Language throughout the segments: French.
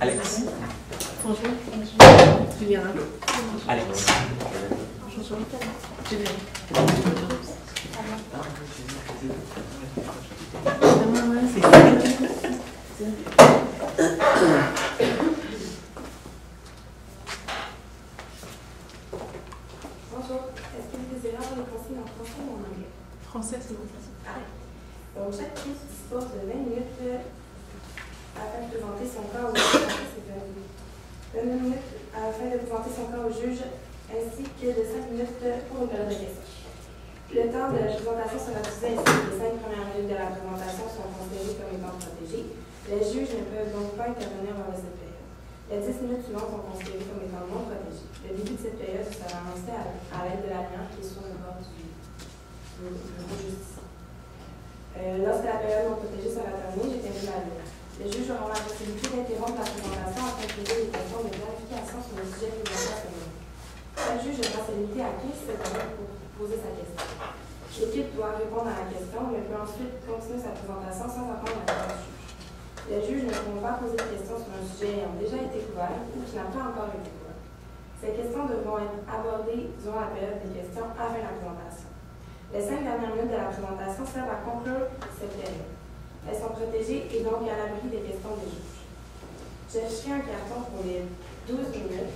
Alex. Bonjour. Juliana. Alex. Bonjour. Juliana. Bonjour, est-ce que vous désirez avoir les consignes en français ou en anglais? Français, s'il vous plaît. Donc, chaque prise dispose de 20 minutes afin de présenter son cas au juge. 20 minutes afin de présenter son cas au juge, ainsi que de 5 minutes pour une période de questions. Le temps de la présentation sera divisé ainsi que les 5 premières minutes de la présentation sont considérées comme étant protégées. Les juges ne peuvent donc pas intervenir lors de cette période. Les 10 minutes suivantes sont considérées comme étant non protégées. Le début de cette période sera annoncé à l'aide de la lumière qui est sur le bord du bureau juste ici. Lorsque la période non protégée sera terminée, j'éteindrai la lumière. Les juges auront la possibilité d'interrompre la présentation afin de poser des questions de clarification sur le sujet présenté à ce moment. Chaque juge devra se limiter à 15 secondes pour poser sa question. L'équipe doit répondre à la question, mais peut ensuite continuer sa présentation sans attendre la réponse du juge. Les juges ne pourront pas poser de questions sur un sujet ayant déjà été couvert ou qui n'a pas encore été couvert. Ces questions devront être abordées durant la période des questions avant la présentation. Les 5 dernières minutes de la présentation servent à conclure cette période. Elles sont protégées et donc à l'abri des questions des juges. J'afficherai un carton pour les 12 minutes,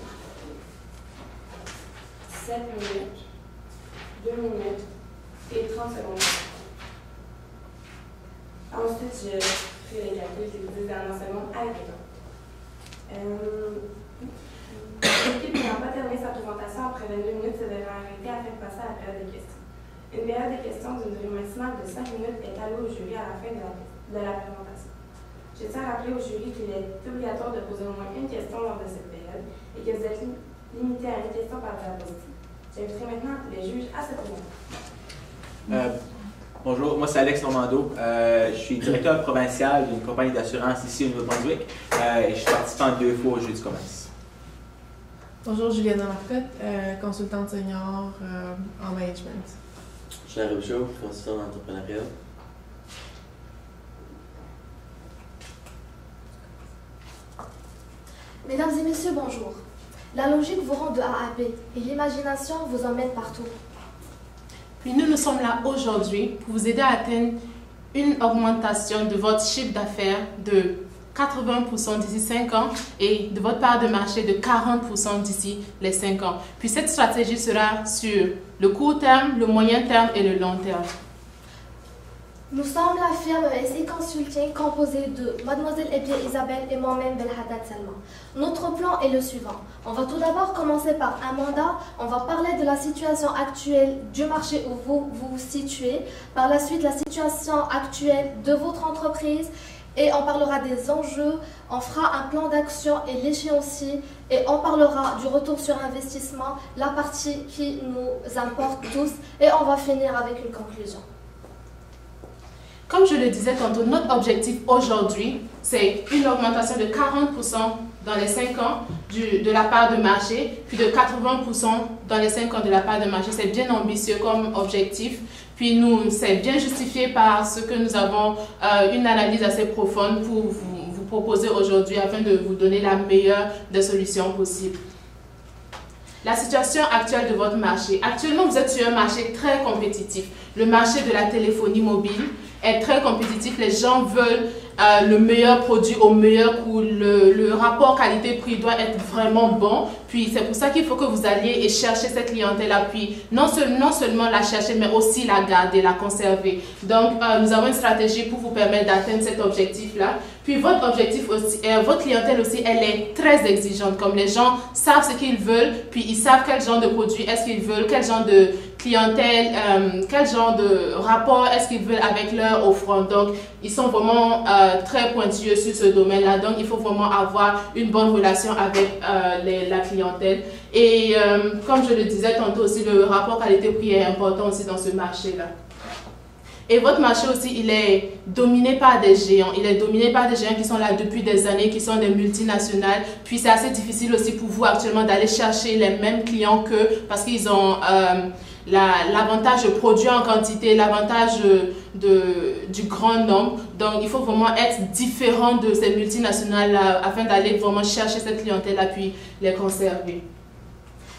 7 minutes, 2 minutes et 30 secondes. Ensuite, je ferai les calculs des 10 dernières secondes avec les temps. L'équipe n'ayant pas terminé sa présentation après 22 minutes se devra arrêter afin de passer à la période des questions. Une période de questions d'une durée maximale de 5 minutes est allouée au jury à la fin de la présentation. Je tiens à rappeler au jury qu'il est obligatoire de poser au moins une question lors de cette période et que vous êtes limité à une question par diapositive. J'inviterai maintenant les juges à se présenter. Bonjour, moi c'est Alex Normando. Je suis directeur provincial d'une compagnie d'assurance ici au Nouveau-Brunswick et je suis participant 2 fois au jeu du commerce. Bonjour, Juliana Marcotte, consultante senior en management. Cher Robichaud, consultant en entrepreneuriat. Mesdames et messieurs, bonjour. La logique vous rend de A à B et l'imagination vous emmène partout. Puis nous sommes là aujourd'hui pour vous aider à atteindre une augmentation de votre chiffre d'affaires de 80% d'ici 5 ans et de votre part de marché de 40% d'ici les 5 ans. Puis cette stratégie sera sur le court terme, le moyen terme et le long terme. Nous sommes la firme SI Consulting composée de Mademoiselle Ebia Isabelle et moi-même Belhaddad Salma. Notre plan est le suivant. On va tout d'abord commencer par un mandat. On va parler de la situation actuelle du marché où vous vous situez. Par la suite, la situation actuelle de votre entreprise. Et on parlera des enjeux, on fera un plan d'action et l'échéancier et on parlera du retour sur investissement, la partie qui nous importe tous et on va finir avec une conclusion. Comme je le disais tantôt, notre objectif aujourd'hui, c'est une augmentation de 40% dans les 5 ans de la part de marché, puis de 80% dans les 5 ans de la part de marché. C'est bien ambitieux comme objectif. Puis nous, c'est bien justifié par ce que nous avons une analyse assez profonde pour vous proposer aujourd'hui afin de vous donner la meilleure des solutions possibles. La situation actuelle de votre marché. Actuellement, vous êtes sur un marché très compétitif. Le marché de la téléphonie mobile est très compétitif. Les gens veulent le meilleur produit au meilleur coût. Le rapport qualité-prix doit être vraiment bon. Puis c'est pour ça qu'il faut que vous alliez et chercher cette clientèle-là. Puis non seulement la chercher, mais aussi la garder, la conserver. Donc, nous avons une stratégie pour vous permettre d'atteindre cet objectif-là. Puis votre objectif aussi, votre clientèle aussi, elle est très exigeante. Comme les gens savent ce qu'ils veulent, puis ils savent quel genre de produit est-ce qu'ils veulent, quel genre de clientèle, quel genre de rapport est-ce qu'ils veulent avec leur offrande. Donc, ils sont vraiment très pointilleux sur ce domaine-là. Donc, il faut vraiment avoir une bonne relation avec la clientèle. Et comme je le disais tantôt aussi, le rapport qualité-prix est important aussi dans ce marché-là. Et votre marché aussi, il est dominé par des géants. Il est dominé par des géants qui sont là depuis des années, qui sont des multinationales. Puis c'est assez difficile aussi pour vous actuellement d'aller chercher les mêmes clients qu'eux parce qu'ils ont l'avantage de produire en quantité, l'avantage du grand nombre. Donc, il faut vraiment être différent de ces multinationales-là afin d'aller vraiment chercher cette clientèle-là puis les conserver.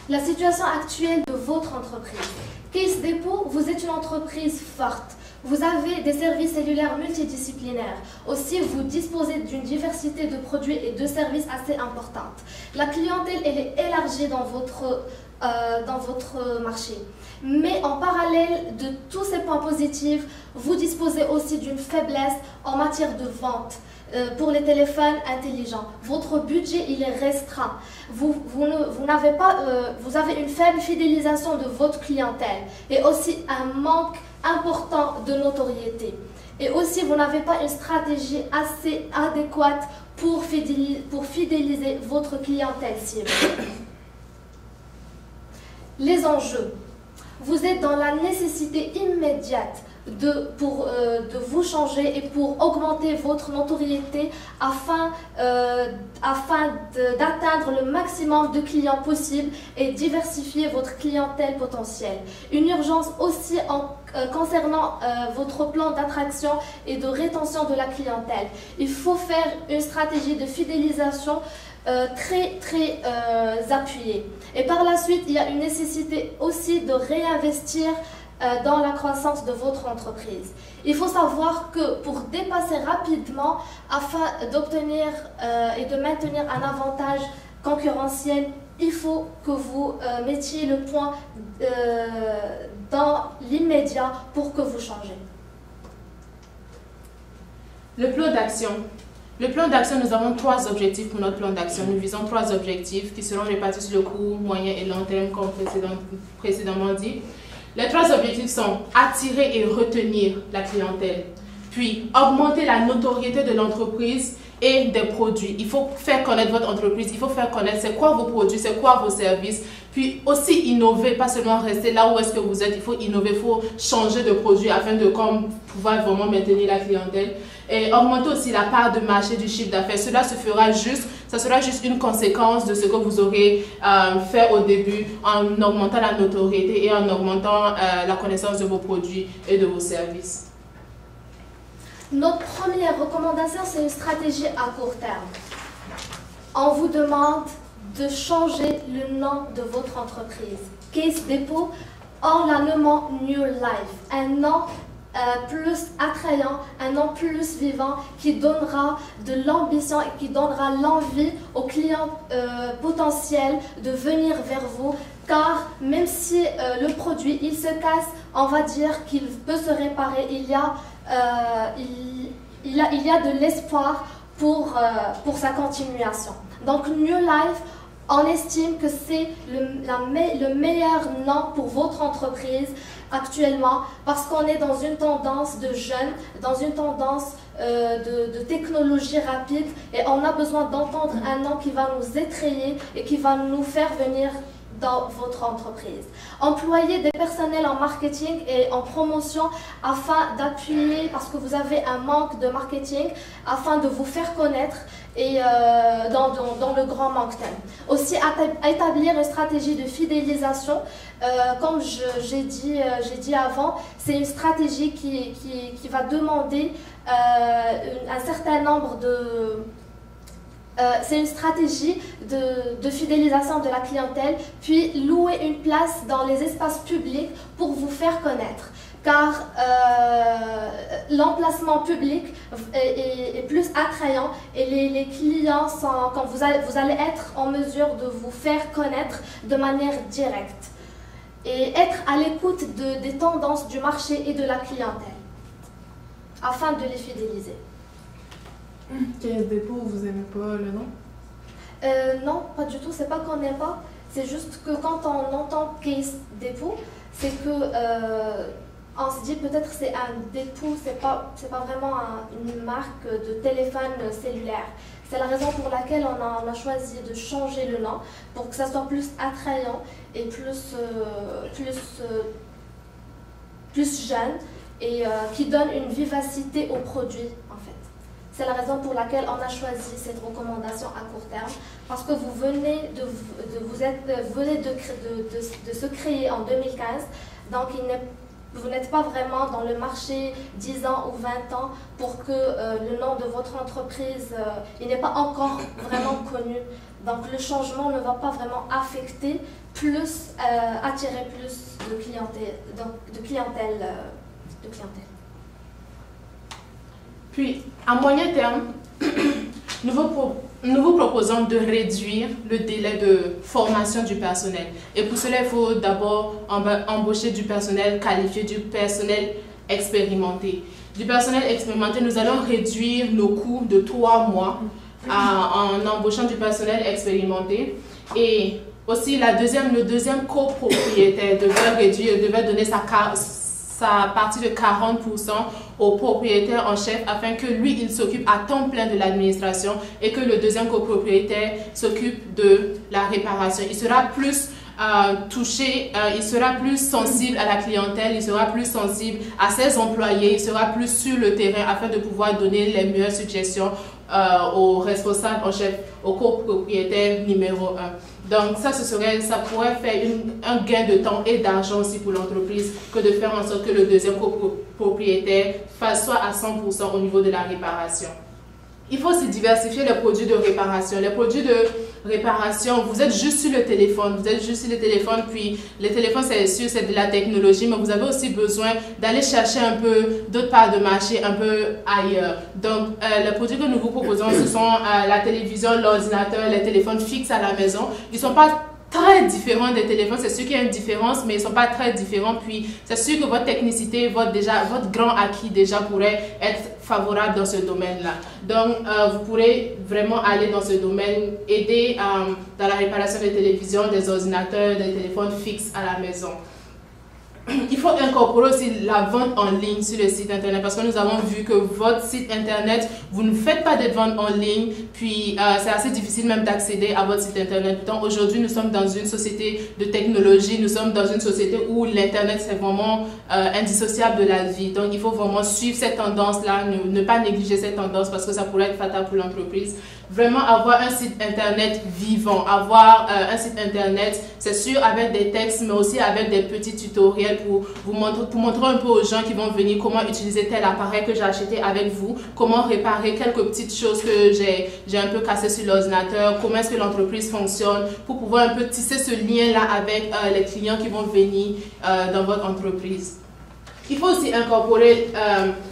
La situation actuelle de votre entreprise. Case Depot, vous êtes une entreprise forte. Vous avez des services cellulaires multidisciplinaires. Aussi, vous disposez d'une diversité de produits et de services assez importante. La clientèle, elle est élargie dans votre marché. Mais en parallèle de tous ces points positifs, vous disposez aussi d'une faiblesse en matière de vente. Pour les téléphones intelligents, votre budget il est restreint. Vous avez une faible fidélisation de votre clientèle et aussi un manque important de notoriété. Et aussi, vous n'avez pas une stratégie assez adéquate pour fidéliser votre clientèle cible. Les enjeux. Vous êtes dans la nécessité immédiate de vous changer et pour augmenter votre notoriété afin d'atteindre le maximum de clients possible et diversifier votre clientèle potentielle. Une urgence aussi concernant votre plan d'attraction et de rétention de la clientèle. Il faut faire une stratégie de fidélisation très appuyée. Et par la suite, il y a une nécessité aussi de réinvestir dans la croissance de votre entreprise. Il faut savoir que pour dépasser rapidement, afin d'obtenir et de maintenir un avantage concurrentiel, il faut que vous mettiez le point dans l'immédiat pour que vous changez. Le plan d'action. Le plan d'action, nous avons 3 objectifs pour notre plan d'action. Nous visons 3 objectifs qui seront répartis sur le court, moyen et long terme, comme précédemment dit. Les 3 objectifs sont attirer et retenir la clientèle, puis augmenter la notoriété de l'entreprise et des produits. Il faut faire connaître votre entreprise, il faut faire connaître c'est quoi vos produits, c'est quoi vos services, puis aussi innover, pas seulement rester là où est-ce que vous êtes, il faut innover, il faut changer de produit afin de pouvoir vraiment maintenir la clientèle. Et augmenter aussi la part de marché du chiffre d'affaires. Cela sera juste une conséquence de ce que vous aurez fait au début en augmentant la notoriété et en augmentant la connaissance de vos produits et de vos services. Notre première recommandation, c'est une stratégie à court terme. On vous demande de changer le nom de votre entreprise. Case Depot, en la nommant New Life, un nom plus attrayant, un nom plus vivant qui donnera de l'ambition et qui donnera l'envie aux clients potentiels de venir vers vous, car même si le produit il se casse, on va dire qu'il peut se réparer, il y a de l'espoir pour sa continuation. Donc New Life, on estime que c'est le meilleur nom pour votre entreprise actuellement parce qu'on est dans une tendance de jeunes, dans une tendance de technologie rapide et on a besoin d'entendre un nom qui va nous étrayer et qui va nous faire venir dans votre entreprise. Employez des personnels en marketing et en promotion afin d'appuyer, parce que vous avez un manque de marketing, afin de vous faire connaître et dans le grand manque. Aussi, établir une stratégie de fidélisation. Comme j'ai dit avant, c'est une stratégie qui va demander un certain nombre de... c'est une stratégie de fidélisation de la clientèle, puis louer une place dans les espaces publics pour vous faire connaître. Car l'emplacement public est plus attrayant et les clients, quand vous allez être en mesure de vous faire connaître de manière directe et être à l'écoute des tendances du marché et de la clientèle afin de les fidéliser. Case Depot, vous aimez pas le nom? Non, pas du tout. C'est pas qu'on n'aime pas. C'est juste que quand on entend Case Depot, c'est que on se dit peut-être c'est un dépôt, c'est pas vraiment une marque de téléphone cellulaire. C'est la raison pour laquelle on a choisi de changer le nom pour que ça soit plus attrayant et plus jeune et qui donne une vivacité au produit en fait. C'est la raison pour laquelle on a choisi cette recommandation à court terme, parce que vous venez de se créer en 2015, donc vous n'êtes pas vraiment dans le marché 10 ans ou 20 ans pour que le nom de votre entreprise il n'est pas encore vraiment connu. Donc le changement ne va pas vraiment affecter plus, attirer plus de clientèle. Puis, à moyen terme, nous vous proposons de réduire le délai de formation du personnel. Et pour cela, il faut d'abord embaucher du personnel qualifié, du personnel expérimenté. Du personnel expérimenté, nous allons réduire nos coûts de 3 mois en embauchant du personnel expérimenté. Et aussi, le deuxième copropriétaire devait donner sa partie de 40% au propriétaire en chef afin que lui, il s'occupe à temps plein de l'administration et que le deuxième copropriétaire s'occupe de la réparation. Il sera plus touché, il sera plus sensible à la clientèle, il sera plus sensible à ses employés, il sera plus sur le terrain afin de pouvoir donner les meilleures suggestions au responsable en chef, au copropriétaire numéro 1. Donc ça pourrait faire un gain de temps et d'argent aussi pour l'entreprise que de faire en sorte que le deuxième copropriétaire soit à 100% au niveau de la réparation. Il faut aussi diversifier les produits de réparation. Les produits de réparation, vous êtes juste sur le téléphone, puis le téléphone c'est sûr, c'est de la technologie, mais vous avez aussi besoin d'aller chercher un peu d'autres parts de marché un peu ailleurs. Donc, les produits que nous vous proposons, ce sont la télévision, l'ordinateur, les téléphones fixes à la maison. Ils ne sont pas très différents des téléphones, c'est sûr qu'il y a une différence, mais ils ne sont pas très différents. Puis, c'est sûr que votre technicité, votre grand acquis déjà pourrait être favorable dans ce domaine-là. Donc, vous pourrez vraiment aller dans ce domaine, aider dans la réparation des télévisions, des ordinateurs, des téléphones fixes à la maison. Il faut incorporer aussi la vente en ligne sur le site internet parce que nous avons vu que votre site internet, vous ne faites pas de vente en ligne, puis c'est assez difficile même d'accéder à votre site internet. Donc aujourd'hui, nous sommes dans une société de technologie, nous sommes dans une société où l'internet c'est vraiment indissociable de la vie. Donc il faut vraiment suivre cette tendance-là, ne pas négliger cette tendance parce que ça pourrait être fatal pour l'entreprise. Vraiment avoir un site internet vivant, avoir un site internet, c'est sûr avec des textes, mais aussi avec des petits tutoriels pour montrer un peu aux gens qui vont venir comment utiliser tel appareil que j'ai acheté avec vous, comment réparer quelques petites choses que j'ai un peu cassées sur l'ordinateur, comment est-ce que l'entreprise fonctionne, pour pouvoir un peu tisser ce lien-là avec les clients qui vont venir dans votre entreprise. Il faut aussi incorporer,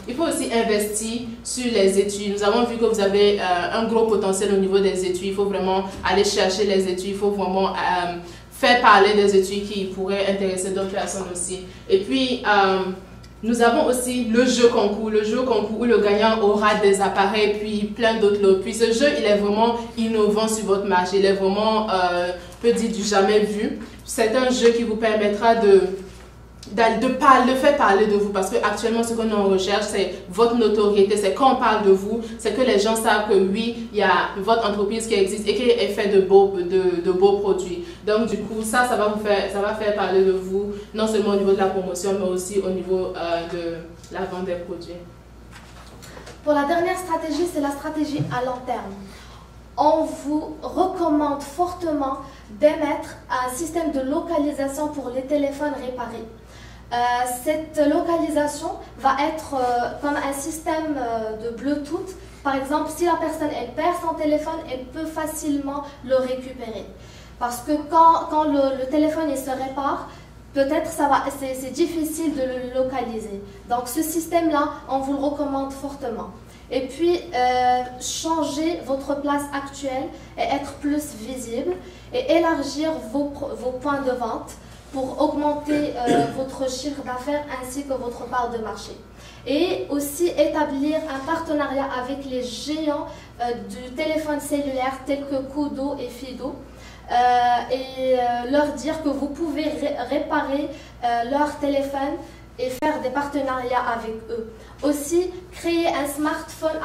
il faut aussi investir sur les études. Nous avons vu que vous avez un gros potentiel au niveau des études. Il faut vraiment aller chercher les études. Il faut vraiment faire parler des études qui pourraient intéresser d'autres personnes aussi. Et puis, nous avons aussi le jeu concours où le gagnant aura des appareils puis plein d'autres lots. Puis ce jeu, il est vraiment innovant sur votre marché. Il est vraiment, peut dire, du jamais vu. C'est un jeu qui vous permettra de faire parler de vous parce que actuellement ce que nous recherche c'est votre notoriété, c'est quand on parle de vous, c'est que les gens savent que oui, il y a votre entreprise qui existe et qui est fait de beaux produits. Donc du coup ça va faire parler de vous non seulement au niveau de la promotion mais aussi au niveau de la vente des produits. Pour la dernière stratégie, c'est la stratégie à long terme. On vous recommande fortement d'émettre un système de localisation pour les téléphones réparés. Cette localisation va être comme un système de Bluetooth. Par exemple, si la personne perd son téléphone, elle peut facilement le récupérer. Parce que quand le téléphone se répare, peut-être c'est difficile de le localiser. Donc ce système-là, on vous le recommande fortement. Et puis, changer votre place actuelle et être plus visible et élargir vos points de vente pour augmenter votre chiffre d'affaires ainsi que votre part de marché. Et aussi établir un partenariat avec les géants du téléphone cellulaire tels que Kudo et Fido et leur dire que vous pouvez réparer leur téléphone et faire des partenariats avec eux. Aussi, créer un smartphone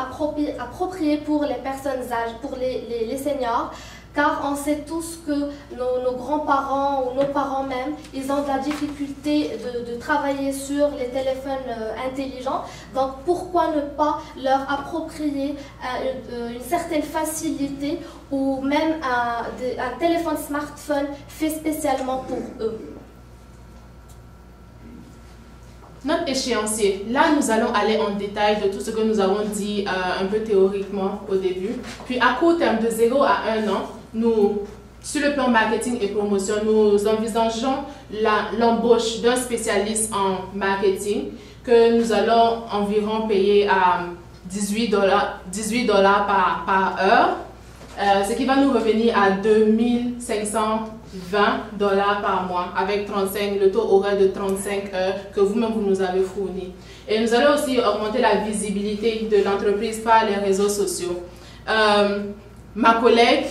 approprié pour les personnes âgées, pour les seniors, car on sait tous que nos grands-parents ou nos parents même, ils ont de la difficulté de travailler sur les téléphones intelligents. Donc pourquoi ne pas leur approprier une certaine facilité ou même un téléphone smartphone fait spécialement pour eux. Notre échéancier, là nous allons aller en détail de tout ce que nous avons dit un peu théoriquement au début. Puis à court terme, de 0 à 1 an, nous, sur le plan marketing et promotion, nous envisageons l'embauche d'un spécialiste en marketing que nous allons environ payer à $18 par heure, ce qui va nous revenir à $2520 par mois avec 35, le taux horaire de 35 heures que vous-même vous nous avez fourni. Et nous allons aussi augmenter la visibilité de l'entreprise par les réseaux sociaux. Ma collègue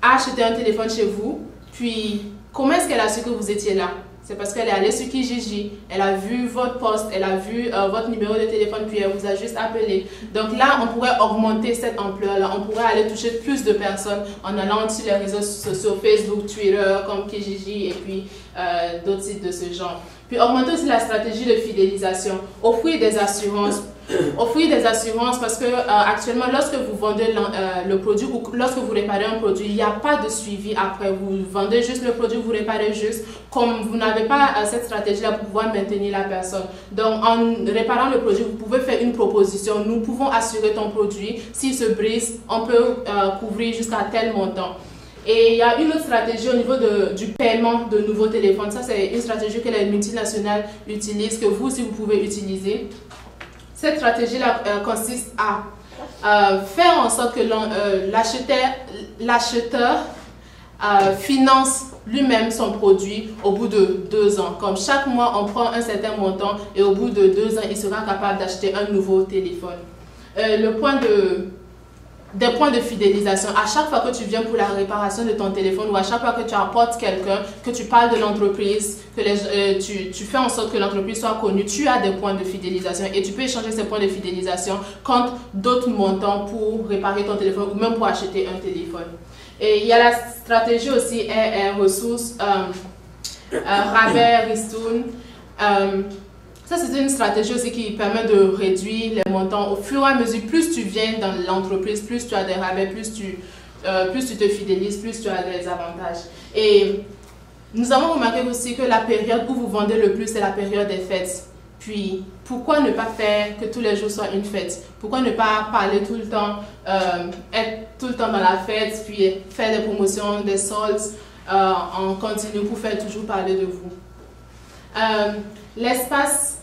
a acheté un téléphone chez vous, puis comment est-ce qu'elle a su que vous étiez là? C'est parce qu'elle est allée sur Kijiji, elle a vu votre poste, elle a vu votre numéro de téléphone, puis elle vous a juste appelé. Donc là, on pourrait augmenter cette ampleur-là, on pourrait aller toucher plus de personnes en allant sur les réseaux sociaux, Facebook, Twitter, comme Kijiji, et puis d'autres sites de ce genre. Puis augmenter aussi la stratégie de fidélisation, offrir des assurances. Offrir des assurances parce que actuellement, lorsque vous vendez le produit ou lorsque vous réparez un produit, il n'y a pas de suivi après. Vous vendez juste le produit, vous réparez juste. Comme vous n'avez pas cette stratégie-là pour pouvoir maintenir la personne. Donc, en réparant le produit, vous pouvez faire une proposition. Nous pouvons assurer ton produit. S'il se brise, on peut couvrir jusqu'à tel montant. Et il y a une autre stratégie au niveau du paiement de nouveaux téléphones. Ça, c'est une stratégie que les multinationales utilisent, que vous aussi, vous pouvez utiliser. Cette stratégie-là consiste à faire en sorte que l'acheteur finance lui-même son produit au bout de 2 ans. Comme chaque mois, on prend un certain montant et au bout de 2 ans, il sera capable d'acheter un nouveau téléphone. Des points de fidélisation. À chaque fois que tu viens pour la réparation de ton téléphone ou à chaque fois que tu apportes quelqu'un, que tu parles de l'entreprise, que tu fais en sorte que l'entreprise soit connue, tu as des points de fidélisation et tu peux échanger ces points de fidélisation contre d'autres montants pour réparer ton téléphone ou même pour acheter un téléphone. Et il y a la stratégie aussi ressources, rabais, ristourne. Ça, c'est une stratégie aussi qui permet de réduire les montants au fur et à mesure. Plus tu viens dans l'entreprise, plus tu as des rabais, plus tu te fidélises, plus tu as des avantages. Et nous avons remarqué aussi que la période où vous vendez le plus, c'est la période des fêtes. Puis, pourquoi ne pas faire que tous les jours soient une fête? Pourquoi ne pas parler tout le temps, être tout le temps dans la fête, puis faire des promotions, des soldes en continu pour faire toujours parler de vous? L'espace,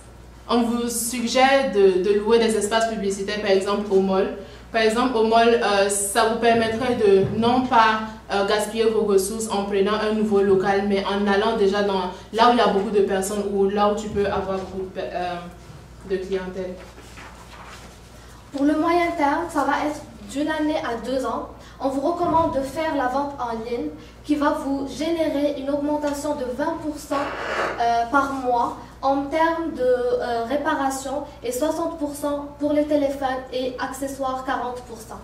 on vous suggère de louer des espaces publicitaires, par exemple au mall. Par exemple, au mall, ça vous permettrait de non pas gaspiller vos ressources en prenant un nouveau local, mais en allant déjà là où il y a beaucoup de personnes ou là où tu peux avoir beaucoup de clientèle. Pour le moyen terme, ça va être d'1 année à 2 ans. On vous recommande de faire la vente en ligne qui va vous générer une augmentation de 20% par mois en termes de réparation et 60% pour les téléphones et accessoires 40%.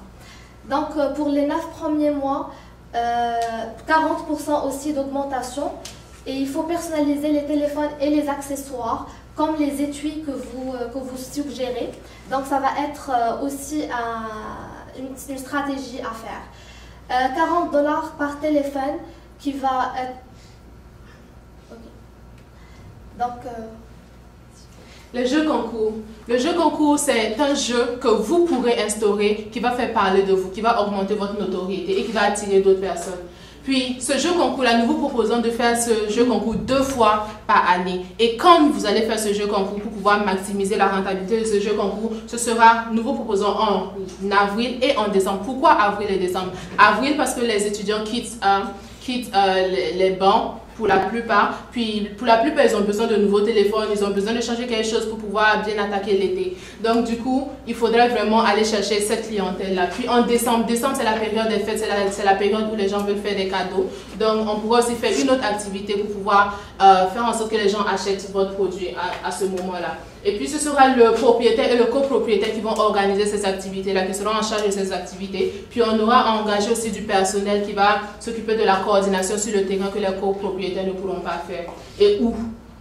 Donc pour les 9 premiers mois, 40% aussi d'augmentation et il faut personnaliser les téléphones et les accessoires comme les étuis que vous suggérez. Donc ça va être aussi une stratégie à faire. $40 par téléphone qui va être... Okay. Donc... Le jeu concours. Le jeu concours, c'est un jeu que vous pourrez instaurer qui va faire parler de vous, qui va augmenter votre notoriété et qui va attirer d'autres personnes. Puis, ce jeu concours-là, nous vous proposons de faire ce jeu concours 2 fois par année. Et quand vous allez faire ce jeu concours pour pouvoir maximiser la rentabilité de ce jeu concours, ce sera, nous vous proposons en avril et en décembre. Pourquoi avril et décembre? Avril parce que les étudiants quittent les bancs pour la plupart. Puis pour la plupart, ils ont besoin de nouveaux téléphones, ils ont besoin de changer quelque chose pour pouvoir bien attaquer l'été. Donc du coup, il faudrait vraiment aller chercher cette clientèle-là. Puis en décembre, c'est la période des fêtes, c'est la période où les gens veulent faire des cadeaux. Donc on pourra aussi faire une autre activité pour pouvoir faire en sorte que les gens achètent votre produit à ce moment-là. Et puis ce sera le propriétaire et le copropriétaire qui vont organiser ces activités-là, qui seront en charge de ces activités. Puis on aura engagé aussi du personnel qui va s'occuper de la coordination sur le terrain que les copropriétaires ne pourront pas faire. Et où?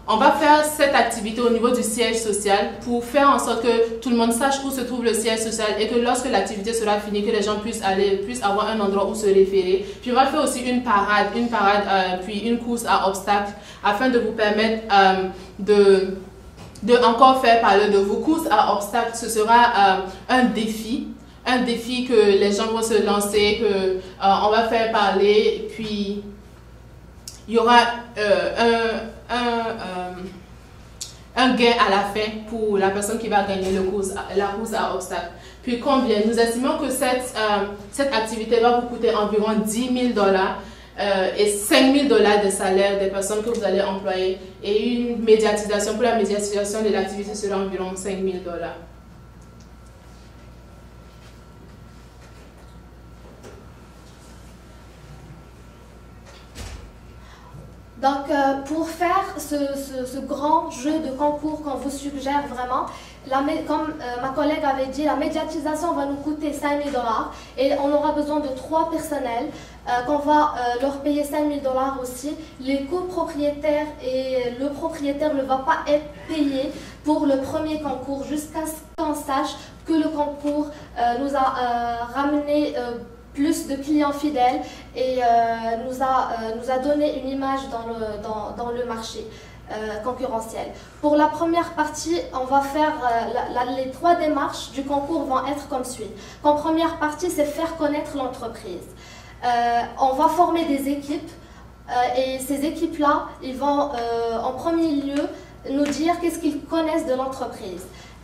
On va faire cette activité au niveau du siège social pour faire en sorte que tout le monde sache où se trouve le siège social et que lorsque l'activité sera finie, que les gens puissent avoir un endroit où se référer. Puis on va faire aussi une parade puis une course à obstacles afin de vous permettre de encore faire parler de vos courses à obstacles. Ce sera un défi que les gens vont se lancer, que on va faire parler, puis il y aura un gain à la fin pour la personne qui va gagner la course à obstacles. Puis combien? Nous estimons que cette activité va vous coûter environ 10 000 $ et 5 000 $ de salaire des personnes que vous allez employer. Et une médiatisation, pour la médiatisation de l'activité sera environ 5 000 $. Donc, pour faire ce grand jeu de concours qu'on vous suggère vraiment, comme ma collègue avait dit, la médiatisation va nous coûter 5 000 $ et on aura besoin de 3 personnels qu'on va leur payer 5 000 $ aussi. Les copropriétaires et le propriétaire ne va pas être payé pour le premier concours jusqu'à ce qu'on sache que le concours nous a ramené plus de clients fidèles et nous a donné une image dans le marché concurrentiel. Pour la première partie, on va faire les 3 démarches du concours vont être comme suit. En première partie, c'est faire connaître l'entreprise. On va former des équipes et ces équipes-là, ils vont en premier lieu nous dire qu'est-ce qu'ils connaissent de l'entreprise.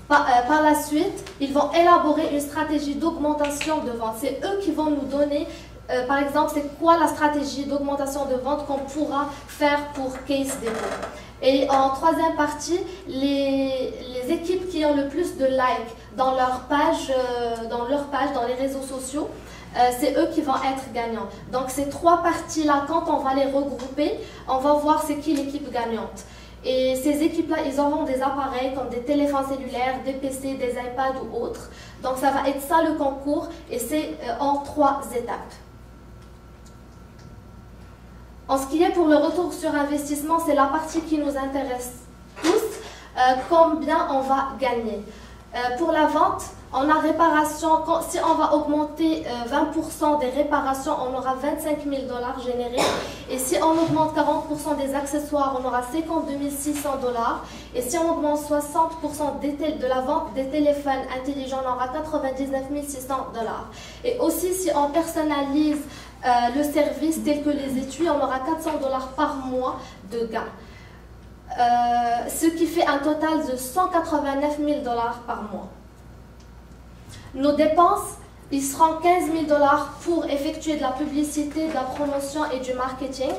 Par la suite, ils vont élaborer une stratégie d'augmentation de vente. C'est eux qui vont nous donner, par exemple, c'est quoi la stratégie d'augmentation de vente qu'on pourra faire pour Case Depot. Et en troisième partie, les équipes qui ont le plus de likes dans leur page, dans les réseaux sociaux, c'est eux qui vont être gagnants. Donc ces 3 parties-là, quand on va les regrouper, on va voir c'est qui l'équipe gagnante. Et ces équipes-là, ils auront des appareils comme des téléphones cellulaires, des PC, des iPads ou autres. Donc ça va être ça le concours et c'est en 3 étapes. En ce qui est pour le retour sur investissement, c'est la partie qui nous intéresse tous. Combien on va gagner? Pour la vente, on a réparation, si on va augmenter 20% des réparations, on aura 25 000 $ générés. Et si on augmente 40% des accessoires, on aura 52 600 $. Et si on augmente 60% de la vente des téléphones intelligents, on aura 99 600 $. Et aussi, si on personnalise le service tel que les étuis, on aura 400 $ par mois de gain. Ce qui fait un total de 189 000 $ par mois. Nos dépenses, ils seront 15 000 $ pour effectuer de la publicité, de la promotion et du marketing.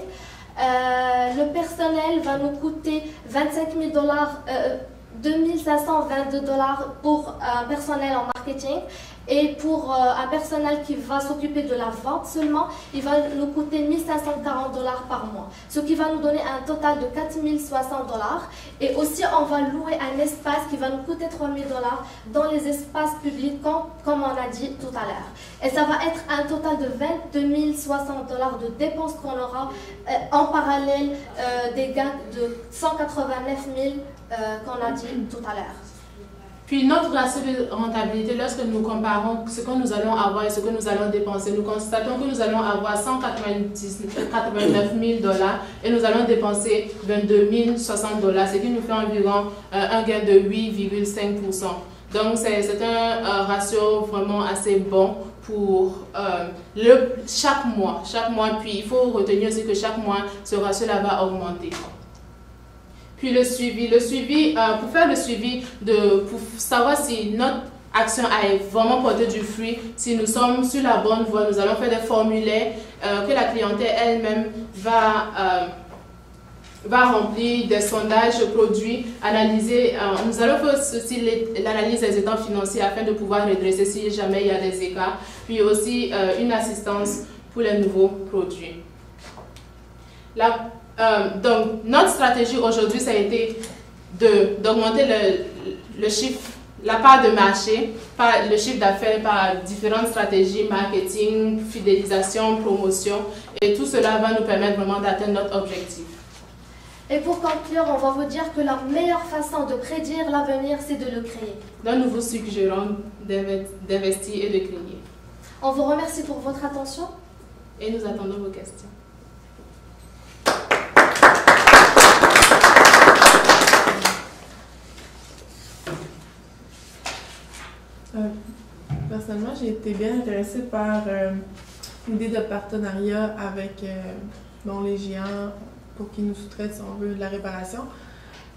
Le personnel va nous coûter 25 000 $, 2 522 $ pour un personnel en marketing. Et pour un personnel qui va s'occuper de la vente seulement, il va nous coûter 1 540 $ par mois. Ce qui va nous donner un total de 4 060 $. Et aussi, on va louer un espace qui va nous coûter 3 000 $ dans les espaces publics, comme on a dit tout à l'heure. Et ça va être un total de 22 060 $ de dépenses qu'on aura en parallèle des gains de 189 000 qu'on a dit tout à l'heure. Puis notre ratio de rentabilité, lorsque nous comparons ce que nous allons avoir et ce que nous allons dépenser, nous constatons que nous allons avoir 189 000 $ et nous allons dépenser 22 060 $, ce qui nous fait environ un gain de 8,5%. Donc c'est un ratio vraiment assez bon pour chaque mois. Puis il faut retenir aussi que chaque mois, ce ratio-là va augmenter. Puis le suivi, pour faire le suivi, pour savoir si notre action a vraiment porté du fruit, si nous sommes sur la bonne voie, nous allons faire des formulaires que la clientèle elle-même va remplir, des sondages produits, analyser. Nous allons faire aussi l'analyse des états financiers afin de pouvoir redresser si jamais il y a des écarts. Puis aussi une assistance pour les nouveaux produits. Donc, notre stratégie aujourd'hui, ça a été d'augmenter le chiffre, la part de marché, le chiffre d'affaires par différentes stratégies, marketing, fidélisation, promotion. Et tout cela va nous permettre vraiment d'atteindre notre objectif. Et pour conclure, on va vous dire que la meilleure façon de prédire l'avenir, c'est de le créer. Donc, nous vous suggérons d'investir et de créer. On vous remercie pour votre attention. Et nous attendons vos questions. Personnellement, j'ai été bien intéressée par l'idée de partenariat avec les géants pour qu'ils nous sous-traitent, si on veut, de la réparation.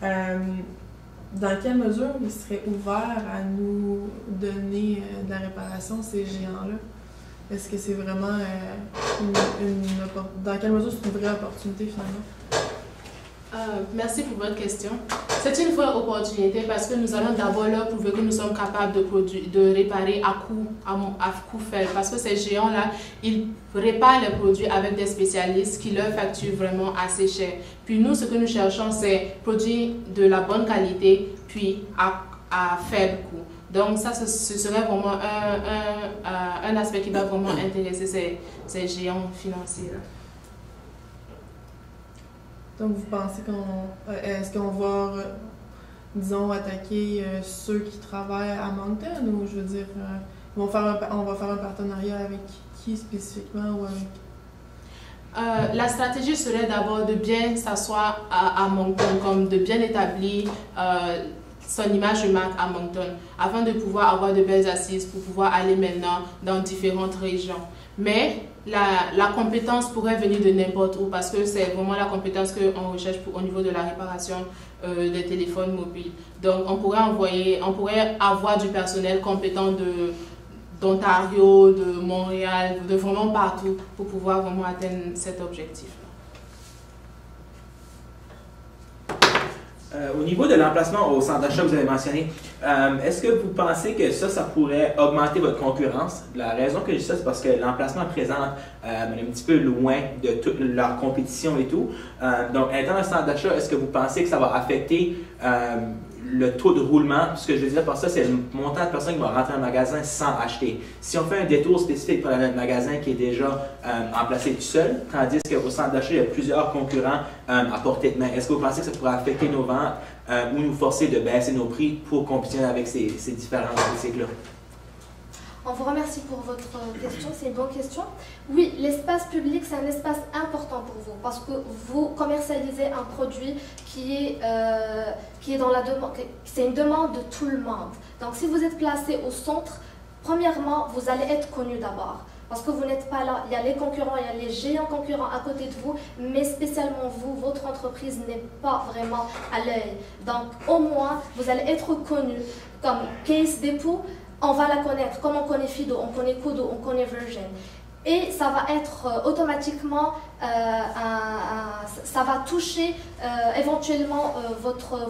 Dans quelle mesure ils seraient ouverts à nous donner de la réparation, ces géants-là? Est-ce que c'est vraiment dans quelle mesure c'est une vraie opportunité finalement? Merci pour votre question. C'est une vraie opportunité parce que nous allons d'abord leur prouver que nous sommes capables de réparer à coût faible. Parce que ces géants-là, ils réparent les produits avec des spécialistes qui leur facturent vraiment assez cher. Puis nous, ce que nous cherchons, c'est produire de la bonne qualité, puis à faible coût. Donc ça, ce serait vraiment un aspect qui va vraiment intéresser ces géants financiers-là. Donc, vous pensez est-ce qu'on va, disons, attaquer ceux qui travaillent à Moncton ou, je veux dire, on va faire un partenariat avec qui spécifiquement ou avec... La stratégie serait d'abord de bien s'asseoir à Moncton, comme de bien établir son image de marque à Moncton, afin de pouvoir avoir de belles assises pour pouvoir aller maintenant dans différentes régions. Mais la compétence pourrait venir de n'importe où parce que c'est vraiment la compétence qu'on recherche au niveau de la réparation des téléphones mobiles. Donc on pourrait avoir du personnel compétent d'Ontario, de Montréal, de vraiment partout pour pouvoir vraiment atteindre cet objectif. Au niveau de l'emplacement au centre d'achat que vous avez mentionné, est-ce que vous pensez que ça pourrait augmenter votre concurrence? La raison que je dis ça, c'est parce que l'emplacement présent est un petit peu loin de toute leur compétition et tout. Donc, étant un centre d'achat, est-ce que vous pensez que ça va affecter le taux de roulement? Ce que je veux dire par ça, c'est le montant de personnes qui vont rentrer dans le magasin sans acheter. Si on fait un détour spécifique pour un magasin qui est déjà emplacé tout seul, tandis qu'au centre d'achat, il y a plusieurs concurrents à portée de main, est-ce que vous pensez que ça pourrait affecter nos ventes ou nous forcer de baisser nos prix pour compétitionner avec ces différents boutiques-là? On vous remercie pour votre question, c'est une bonne question. Oui, l'espace public, c'est un espace important pour vous parce que vous commercialisez un produit qui est dans la demande, c'est une demande de tout le monde. Donc si vous êtes placé au centre, premièrement, vous allez être connu d'abord. Parce que vous n'êtes pas là, il y a les concurrents, il y a les géants concurrents à côté de vous, mais spécialement vous, votre entreprise n'est pas vraiment à l'œil. Donc au moins, vous allez être connu comme Case Depot. On va la connaître, comme on connaît Fido, on connaît Kudo, on connaît Virgin. Et ça va être automatiquement, ça va toucher éventuellement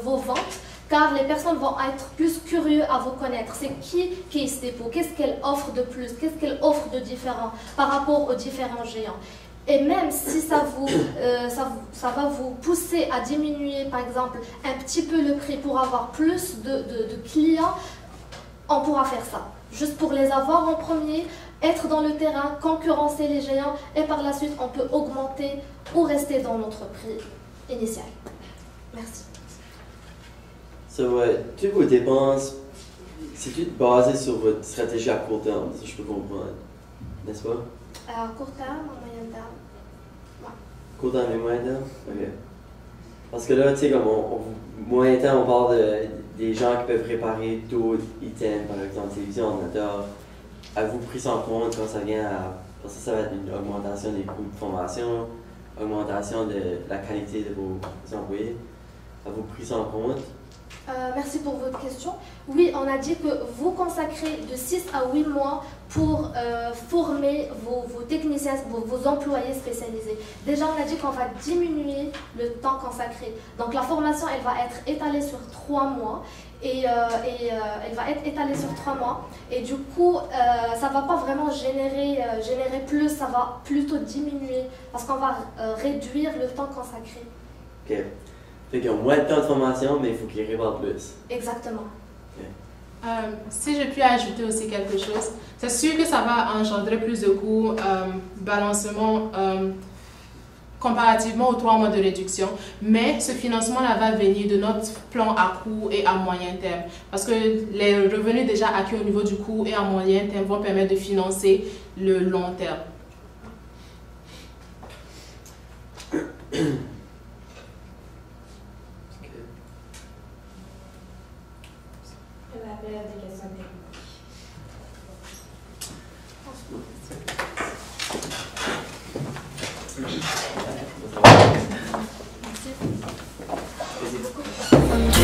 vos ventes, car les personnes vont être plus curieuses à vous connaître. C'est qui Case Depot? Qu'est-ce qu'elle offre de plus? Qu'est-ce qu'elle offre de différent par rapport aux différents géants? Et même si ça va vous pousser à diminuer, par exemple, un petit peu le prix pour avoir plus de clients, on pourra faire ça, juste pour les avoir en premier, être dans le terrain, concurrencer les géants et par la suite on peut augmenter ou rester dans notre prix initial. Merci. Toutes vos dépenses, c'est tout basé sur votre stratégie à court terme, si je peux comprendre, n'est-ce pas? À court terme, à moyen terme. Ouais. Court terme et moyen terme? Ok. Parce que là, tu sais, comme moyen terme, on parle des gens qui peuvent réparer d'autres items, par exemple, télévision, ordinateur. Avez-vous pris ça en compte quand ça vient à... Parce que ça va être une augmentation des coûts de formation, augmentation de la qualité de vos employés. Avez-vous pris ça en compte? Merci pour votre question. Oui, on a dit que vous consacrez de 6 à 8 mois pour former vos techniciens, vos employés spécialisés. Déjà, on a dit qu'on va diminuer le temps consacré. Donc, la formation, elle va être étalée sur 3 mois. Et elle va être étalée sur 3 mois. Et du coup, ça ne va pas vraiment générer plus, ça va plutôt diminuer parce qu'on va réduire le temps consacré. Ok. Fait qu'ils ont moins de temps de formation, mais il faut qu'ils réparent plus. Exactement. Okay. Si je puis ajouter aussi quelque chose, c'est sûr que ça va engendrer plus de coûts, balancement comparativement aux 3 mois de réduction, mais ce financement-là va venir de notre plan à court et à moyen terme, parce que les revenus déjà acquis au niveau du court et à moyen terme vont permettre de financer le long terme. La période des questions techniques. Vas-y.